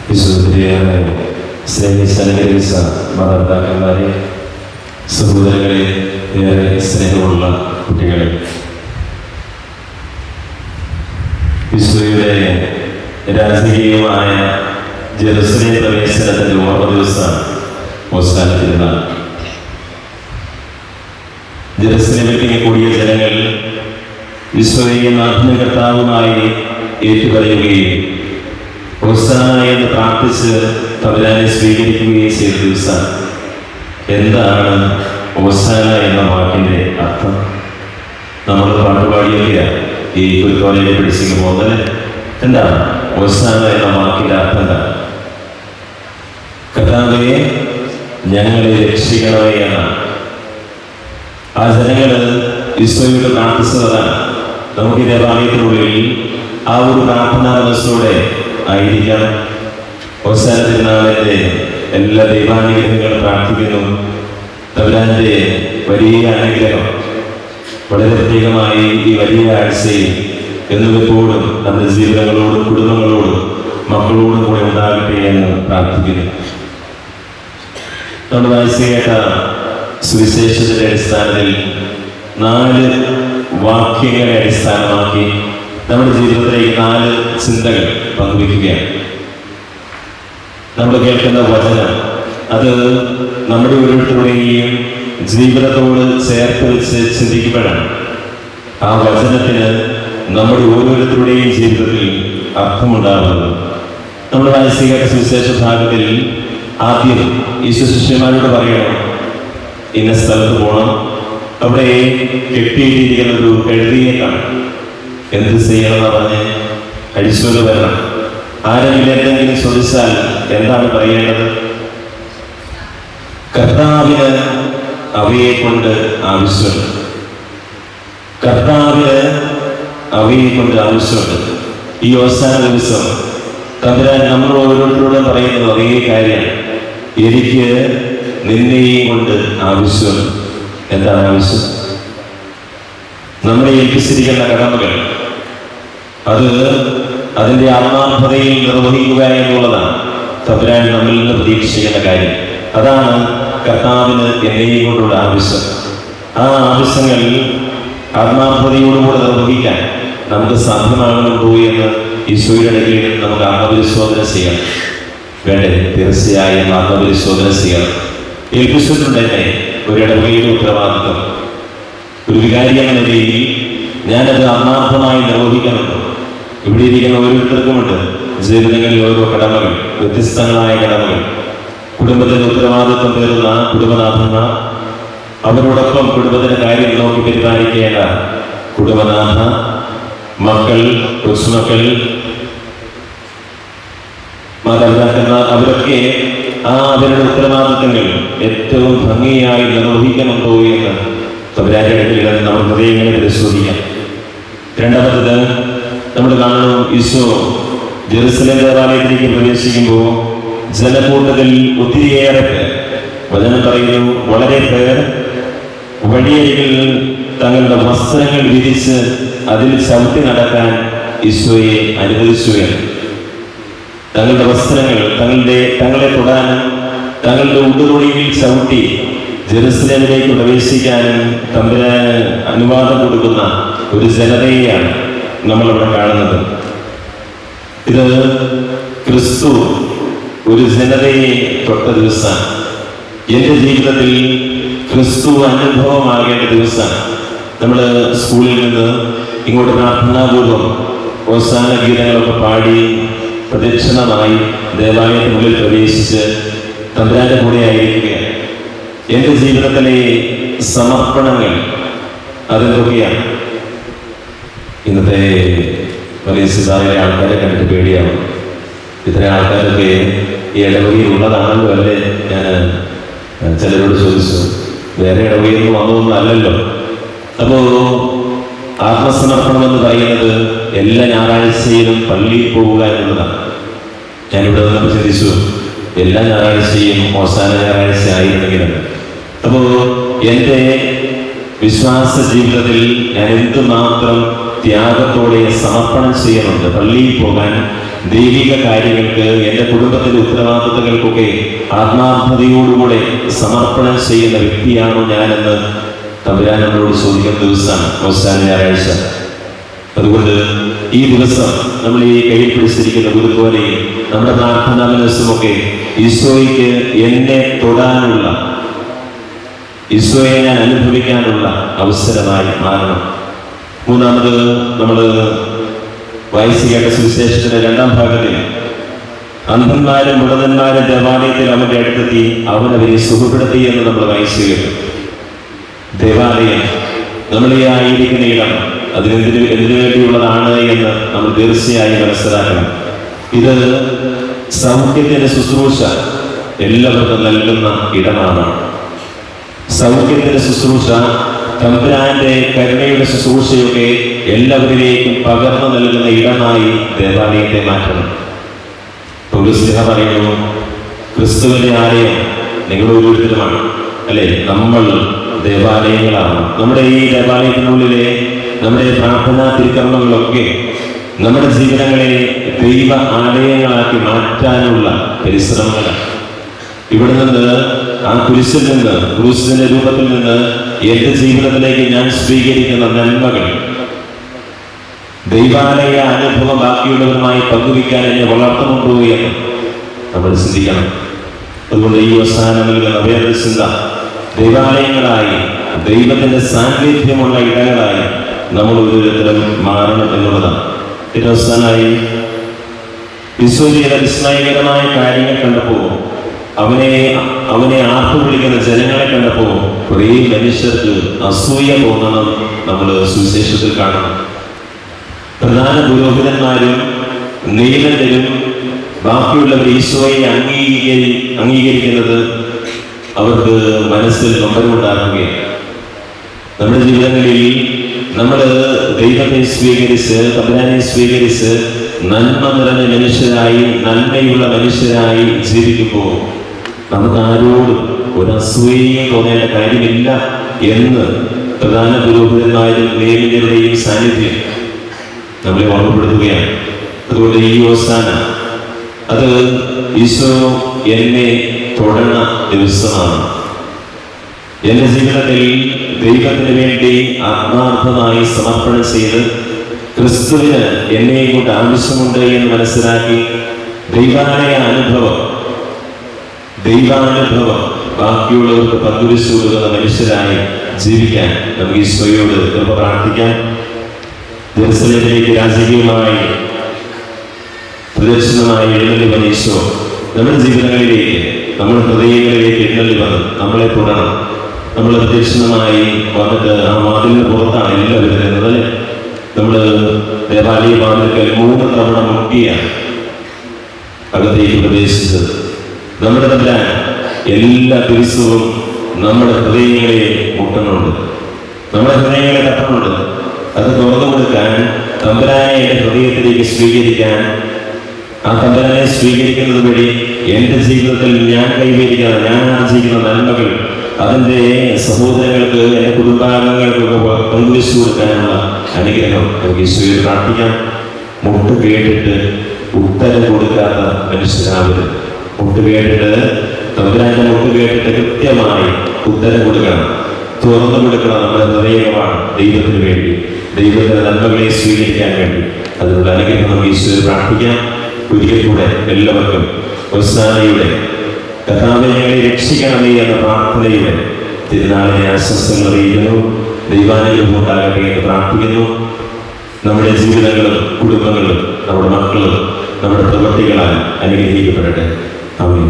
വിശുദ്ധരെ സ്നേഹിച്ച മാതാപിതാക്കന്മാരെ, സഹോദരങ്ങളെ, ഏറെ സ്നേഹമുള്ള കുട്ടികളെ, വിശുദ്ധയുടെ രാജകീയമായ ജെറുസലേം പ്രവേശനത്തിന്റെ ഓർമ്മ ദിവസമാണ് ഓശാന തിരുനാൾ. ജെറുസലേമിലേക്ക് കൂടിയ ജനങ്ങൾ വിശ്വയെ നാഥനും കർത്താവുമായി ഏറ്റുപറയുകയും ഹോസാന എന്ന് പ്രാർത്ഥിച്ച് തമ്പുരാനെ സ്വീകരിക്കുകയും ചെയ്ത ദിവസം. എന്താണ് ഹോസാന എന്ന വാക്കിന്റെ അർത്ഥം? നമ്മൾ പാട്ടുപാടിയൊക്കെയാണ് ഈ കുരുത്തോലയെ പിടിച്ചിട്ട് പോകുന്നത്. എന്താണ് ഹോസാന എന്ന വാക്കിന്റെ അർത്ഥം? എന്താണ്? കർത്താവേ, ഞങ്ങളെ രക്ഷിക്കണമേ എന്നാണ്. ആ ജനങ്ങള് ഈശോയോട് പ്രാർത്ഥിച്ചതാണ്. നമുക്ക് ഈ ദേവാലയത്തിനുള്ളിൽ ആ ഒരു പ്രാർത്ഥനാ മനസ്സോടെ ആയിരിക്കണം. ഹോസാന തിരുനാളിന്റെ എല്ലാ ദൈവാനുഗ്രഹങ്ങളും പ്രാർത്ഥിക്കുന്നു. തമ്പുരാന്റെ വലിയ അനുഗ്രഹം വളരെ പ്രത്യേകമായി ഈ വലിയ ആഴ്ചയിൽ എന്നും എപ്പോഴും നമ്മുടെ ജീവിതങ്ങളോടും കുടുംബങ്ങളോടും മക്കളോടും കൂടെ ഉണ്ടാകട്ടെ എന്ന് പ്രാർത്ഥിക്കുന്നു. നമ്മൾ വായിച്ചു കേട്ട സുവിശേഷത്തിന്റെ അടിസ്ഥാനത്തിൽ 4 വാക്യങ്ങളെ അടിസ്ഥാനമാക്കി നമ്മുടെ ജീവിതത്തിലേക്ക് 4 ചിന്തകൾ പങ്കുവയ്ക്കുകയാണ്. നമ്മൾ കേൾക്കുന്ന വചനം അത് നമ്മുടെ ഓരോരുത്തരുടെയും ജീവിതത്തോട് ചേർത്ത് വെച്ച് ചിന്തിക്കുമ്പോഴാണ് ആ വചനത്തിന് നമ്മുടെ ഓരോരുത്തരുടെയും ജീവിതത്തിൽ അർത്ഥമുണ്ടാകുന്നത്. നമ്മൾ വായിച്ചു കേട്ട സുവിശേഷ ഭാഗത്തിൽ ആദ്യം ഈശോ ശിഷ്യന്മാരോട് പറയണം, ഇന്ന സ്ഥലത്ത് പോകണം, അവിടെ കെട്ടിയിട്ടിരിക്കുന്ന ഒരു കഴുതിയെ കാണും, എന്ത് ചെയ്യണമെന്ന് പറഞ്ഞ് അഴിച്ചുകൊണ്ട് വരണം. ആരെങ്കിലും എന്തെങ്കിലും ചോദിച്ചാൽ എന്താണ് പറയേണ്ടത്? കർത്താവിന് അവയെ കൊണ്ട് ആവശ്യമുണ്ട്. കർത്താവിന് അവയെ കൊണ്ട് ആവശ്യമുണ്ട്. ഈ അവസാന ദിവസം തമ്പുരാൻ നമ്മൾ ഓരോരുത്തരോടും പറയുന്നത് അതേ കാര്യമാണ്. എനിക്ക് നിന്നെയും കൊണ്ട് ആവശ്യമുണ്ട്. എന്താണ് ആവശ്യം? നമ്മളെ ഏൽപ്പിച്ചിരിക്കുന്ന കടമകൾ അത് അതിൻ്റെ ആത്മാർത്ഥതയിൽ നിർവഹിക്കുക എന്നുള്ളതാണ് തമ്പുരാൻ നമ്മിൽ നിന്ന് പ്രതീക്ഷിക്കുന്ന കാര്യം. അതാണ് കർത്താവിന് എന്നെയും കൊണ്ടുള്ള ആവശ്യം. ആ ആവശ്യങ്ങൾ ആത്മാർത്ഥതയോടുകൂടെ നിർവഹിക്കാൻ നമുക്ക് സാധ്യമാകുന്നുണ്ടോ എന്ന് ഈശോയുടെ ഇടയിൽ നമുക്ക് ആത്മപരിശോധന ചെയ്യാം. വേണ്ടേ? തീർച്ചയായും ആത്മപരിശോധന ചെയ്യണം. ഏൽപ്പിച്ചിട്ടുണ്ട് എന്നെ ഒരു ഇടവകയുടെ ഉത്തരവാദിത്വം. ഒരു വികാരി എന്ന നിലയിൽ ഞാനത് ആത്മാർത്ഥമായി നിർവഹിക്കുന്നുണ്ടോ? ഇവിടെ ഇരിക്കുന്ന ഓരോരുത്തർക്കുമുണ്ട് ജീവിതങ്ങളിൽ ഓരോ കടമകൾ, വ്യത്യസ്തങ്ങളായ കടമകൾ. കുടുംബത്തിന്റെ ഉത്തരവാദിത്വം പേറുന്ന കുടുംബനാഥന്മാർ, അവരോടൊപ്പം കുടുംബത്തിന്റെ കാര്യം നോക്കി പരിപാലിക്കേണ്ട കുടുംബനാഥ, മക്കൾ, കൊച്ചുമക്കൾ, മാതാപിതാക്കന്മാർ, അവരൊക്കെ അവരുടെ ഉത്തരവാദിത്തങ്ങൾ ഏറ്റവും ഭംഗിയായി നിർവഹിക്കുന്നുണ്ടോ എന്ന് തമ്പുരാന്റെ അടുക്കൽ നമ്മൾ ഹൃദയങ്ങളെ പരിശോധിക്കാം. രണ്ടാമത്തത് നമ്മൾ കാണുന്നു, ഈശോ ജെറുസലേം ദേവാലയത്തിലേക്ക് പ്രവേശിക്കുമ്പോൾ ജനക്കൂട്ടത്തിൽ ഒത്തിരിയേറെ പേർ, വചനം പറയുന്നു വളരെ പേർ വഴിയരികിൽ തങ്ങളുടെ വസ്ത്രങ്ങൾ വിരിച്ച് അതിൽ ചവിട്ടി നടക്കാൻ ഈശോയെ അനുവദിക്കുകയാണ്. തങ്ങളുടെ വസ്ത്രങ്ങൾ തങ്ങളെ തൊടാനും തങ്ങളുടെ ഉടുതുണിയിൽ ചവിട്ടി ജെറുസലേമിലേക്ക് പ്രവേശിക്കാനും തമ്പുരാന് അനുവാദം കൊടുക്കുന്ന ഒരു ജനതയെയാണ് നമ്മളിവിടെ കാണുന്നത്. ഇത് ക്രിസ്തു ഒരു ജനതയെ തൊട്ട ദിവസമാണ്. എൻ്റെ ജീവിതത്തിൽ ക്രിസ്തു അനുഭവമാകേണ്ട ദിവസമാണ്. നമ്മൾ സ്കൂളിൽ നിന്ന് ഇങ്ങോട്ട് പ്രാർത്ഥനാപൂർവം ഹോസാന ഗീതങ്ങളൊക്കെ പാടി പ്രദക്ഷിണമായി ദേവാലയത്തിനുള്ളിൽ പ്രവേശിച്ച് തമ്പുരാന്റെ കൂടെ ആയിരിക്കുകയാണ്. എൻ്റെ ജീവിതത്തിലെ സമർപ്പണങ്ങൾ അതെന്തൊക്കെയാണ്? ഇന്നത്തെ മലയാളിലെ ആൾക്കാരെ കണ്ടിട്ട് പേടിയാണ്. ഇത്തരം ആൾക്കാരൊക്കെ ഈ ഇടവകയിൽ ഉള്ളതാണല്ലോ അല്ലേ? ഞാൻ ചിലരോട് ചോദിച്ചു, വേറെ ഇടവകയിൽ നിന്ന് വന്നതൊന്നും അല്ലല്ലോ. അപ്പോൾ ആത്മസമർപ്പണം എന്ന് പറയുന്നത് എല്ലാ ഞായറാഴ്ചയിലും പള്ളിയിൽ പോവുക എന്നുള്ളതാണ്. ഞാനിവിടെ നിന്ന് ചിന്തിച്ചു, എല്ലാ ഞായറാഴ്ചയും ഹോസാന ഞായറാഴ്ച ആയിരുന്നെങ്കിലും. അപ്പോൾ എൻ്റെ വിശ്വാസ ജീവിതത്തിൽ ഞാൻ എന്തുമാത്രം ത്യാഗത്തോടെ സമർപ്പണം ചെയ്യുന്നുണ്ട്. പള്ളിയിൽ പോകാൻ, ദൈവിക കാര്യങ്ങൾക്ക്, എൻ്റെ കുടുംബ കുടുംബത്തിന്റെ ഉത്തരവാദിത്തങ്ങൾക്കൊക്കെ ആത്മാർത്ഥതയോടുകൂടെ സമർപ്പണം ചെയ്യുന്ന വ്യക്തിയാണോ ഞാനെന്ന് തമ്പുരാൻ നമ്മളോട് ചോദിക്കുന്ന ദിവസമാണ് അവസാന ഞായറാഴ്ച. അതുകൊണ്ട് ഈ ദിവസം നമ്മൾ ഈ കയ്യിൽ പിടിച്ചിരിക്കുന്ന ഗുരുപോലെയും നമ്മുടെ പ്രാർത്ഥനാ മനസ്സുമൊക്കെ ഈശോയ്ക്ക് എന്നെ തൊടാനുള്ള, ഈശോയെ ഞാൻ അനുഭവിക്കാനുള്ള അവസരമായി മാറണം. മൂന്നാമത് നമ്മൾ വായിച്ചു കേട്ട സുവിശേഷത്തിന്റെ 2-ാം ഭാഗത്തിൽ അന്ധന്മാരും മുടന്തന്മാരും ദേവാലയത്തിൽ അവന്റെ അടുത്തെത്തി അവനവരെ സുഖപ്പെടുത്തി എന്ന് നമ്മൾ വായിച്ചു കേട്ടു. ദേവാലയം നമ്മൾ ഈ ആയിരിക്കുന്ന ഇടം എന്തിനു വേണ്ടിയുള്ളതാണ് എന്ന് നമ്മൾ തീർച്ചയായും മനസ്സിലാക്കണം. ഇത് സൗഖ്യത്തിന്റെ ശുശ്രൂഷ എല്ലാവർക്കും നൽകുന്ന ഇടമാണ്. സൗഖ്യത്തിന്റെ ശുശ്രൂഷ, തമ്പുരാന്റെ കരുണയുടെ ശുശ്രൂഷയൊക്കെ എല്ലാവരിലേക്കും പകർന്നു നൽകുന്ന ഇടമായി ദേവാലയത്തെ മാറ്റണം. പൗലോസ് പറയുന്നു, ക്രിസ്തുവിന്റെ ആലയം നിങ്ങൾ ഓരോരുത്തരുമാണ്, അല്ലെ? നമ്മൾ ദേവാലയങ്ങളാണ്. നമ്മുടെ ഈ ദേവാലയത്തിനുള്ളിലെ നമ്മുടെ പ്രാർത്ഥനാ തിരുക്കർമ്മങ്ങളൊക്കെ നമ്മുടെ ജീവിതങ്ങളെ ദൈവ ആലയങ്ങളാക്കി മാറ്റാനുള്ള പരിശ്രമങ്ങളാണ്. ഇവിടെ നിന്ന്, ആ കുരിശിൽ നിന്ന്, ക്രൂശിന്റെ രൂപത്തിൽ നിന്ന് എന്റെ ജീവിതത്തിലേക്ക് ഞാൻ സ്വീകരിക്കുന്ന നന്മകൾ ദൈവാലയ അനുഭവം ബാക്കിയുള്ളവരുമായി പങ്കുവയ്ക്കാൻ എന്നെ വളർത്തുന്നുണ്ടോ എന്ന് നമ്മൾ ചിന്തിക്കണം. അതുകൊണ്ട് ഈ അവസാനം നൽകുന്ന വേറൊരു ചിന്ത, ദൈവാലയങ്ങളായി, ദൈവത്തിന്റെ സാന്നിധ്യമുള്ള ഇടങ്ങളായി നമ്മൾ ഓരോരുത്തരും മാറണം എന്നുള്ളതാണ്. ഏറ്റവും അവസാനമായി ഈശോ ചെയ്ത വിസ്മയകരമായ കാര്യങ്ങൾ കണ്ടപ്പോൾ, അവനെ ആർപ്പ് വിളിക്കുന്ന ജനങ്ങളെ കണ്ടപ്പോൾ കുറേ മനുഷ്യർക്ക് അസൂയ തോന്നണം നമ്മൾ സുവിശേഷത്തിൽ കാണണം. പ്രധാന പുരോഹിതന്മാരും നീലന്മാരും ബാക്കിയുള്ളവർ ഈശോയെ അംഗീകരിക്കുന്നത് അവർക്ക് മനസ്സിൽ നൊമ്പരമുണ്ടാക്കുകയാണ്. നമ്മുടെ ജീവിതങ്ങളിൽ നമ്മൾ ദൈവത്തെ സ്വീകരിച്ച്, തമ്പുരാനെ സ്വീകരിച്ച് നന്മ നിറഞ്ഞ മനുഷ്യരായി, നന്മയുള്ള മനുഷ്യരായി ജീവിക്കുമ്പോൾ നമുക്ക് ആരോടും ഒരു അസൂയയും തോന്നേണ്ട കാര്യമില്ല എന്ന് പ്രധാന പുരോഹിതന്മാരും ലേവ്യരുടെയും സാന്നിധ്യം നമ്മളെ ഓർമ്മപ്പെടുത്തുകയാണ്. അതുകൊണ്ട് ഈ അവസാന അത് ഈശോ എന്നെ തൊടണ ദിവസമാണ്. എന്റെ ജീവിതത്തിൽ ദൈവത്തിന് വേണ്ടി ആത്മാർത്ഥമായി സമർപ്പണം ചെയ്ത് ക്രിസ്തുവിന് എന്നെ കൊണ്ട് ആവശ്യമുണ്ട് എന്ന് മനസ്സിലാക്കി ദൈവാനുഭവം ബാക്കിയുള്ളവർക്ക് പങ്കുവെച്ചു കൊടുക്കുന്ന മനുഷ്യരായി ജീവിക്കാൻ നമുക്ക് ഈശോയോട് കൃപ പ്രാർത്ഥിക്കാം. ജെറുസലേമിലേക്ക് രാജകീയമായി പ്രദക്ഷിണമായി എഴുന്നള്ളി വന്ന ഈശോ നമ്മുടെ ജീവിതങ്ങളിലേക്ക്, നമ്മുടെ ഹൃദയങ്ങളിലേക്ക് എഴുന്നള്ളി വന്ന് നമ്മളെ തൊടണം. നമ്മൾ പ്രദക്ഷിണമായി വന്നിട്ട് ആ വാതിലിന് പുറത്താണ് എല്ലാവരും വരുന്നത്, അല്ലെ? നമ്മൾ ദേവാലയ വാതിൽക്കൽ 3 തവണ മുട്ടിയാണ് അകത്തേക്ക് പ്രവേശിച്ചത്. നമ്മുടെ തമ്പുരാൻ എല്ലാ ദിവസവും നമ്മുടെ ഹൃദയങ്ങളെ മുട്ടുന്നുണ്ട്, നമ്മുടെ ഹൃദയങ്ങളെ തട്ടുന്നുണ്ട്. അത് തുറന്നു കൊടുക്കാൻ, തമ്പുരാനെ എന്റെ ഹൃദയത്തിലേക്ക് സ്വീകരിക്കാൻ, ആ തമ്പുരാനെ സ്വീകരിക്കുന്നത് വഴി എന്റെ ജീവിതത്തിൽ ഞാൻ കൈവരിക്കുന്ന, ഞാൻ ആർജിക്കുന്ന നന്മകൾ അതിന്റെ സഹോദരങ്ങൾക്ക്, എന്റെ കുടുംബാംഗങ്ങൾക്ക് പങ്കുവെച്ചു കൊടുക്കാനുള്ള അനുഗ്രഹം നമുക്ക് ഈശോയിൽ പ്രാർത്ഥിക്കാം. മുട്ട് കേട്ടിട്ട് ഉത്തരം കൊടുക്കാത്ത മനുഷ്യരാവരുത്. മുട്ട് കേട്ടിട്ട്, തമ്പുരാന്റെ മുട്ട് കേട്ടിട്ട് കൃത്യമായി ഉത്തരം കൊടുക്കണം, തുറന്നു കൊടുക്കണം. നമ്മുടെ ഹൃദയമാണ് ദൈവത്തിന് വേണ്ടി, ദൈവത്തിന്റെ നന്മകളെ സ്വീകരിക്കാൻ വേണ്ടി. അതിനുള്ള അനുഗ്രഹം നമുക്ക് ഈശോയിൽ പ്രാർത്ഥിക്കാം. ഒരിക്കൽ കൂടെ എല്ലാവർക്കും ഹോസാനയുടെ കർത്താവേ ഞങ്ങളെ രക്ഷിക്കണമേ എന്ന പ്രാർത്ഥനയുടെ തിരുനാളിനെ ആശംസകൾ അറിയിക്കുന്നു. ദൈവാനുഗ്രഹം ഉണ്ടാകട്ടെ എന്ന് പ്രാർത്ഥിക്കുന്നു. നമ്മുടെ ജീവിതങ്ങളും കുടുംബങ്ങളും നമ്മുടെ മക്കളും നമ്മുടെ പ്രവൃത്തികളാൽ അനുഗ്രഹിക്കപ്പെടട്ടെ. ആമേൻ.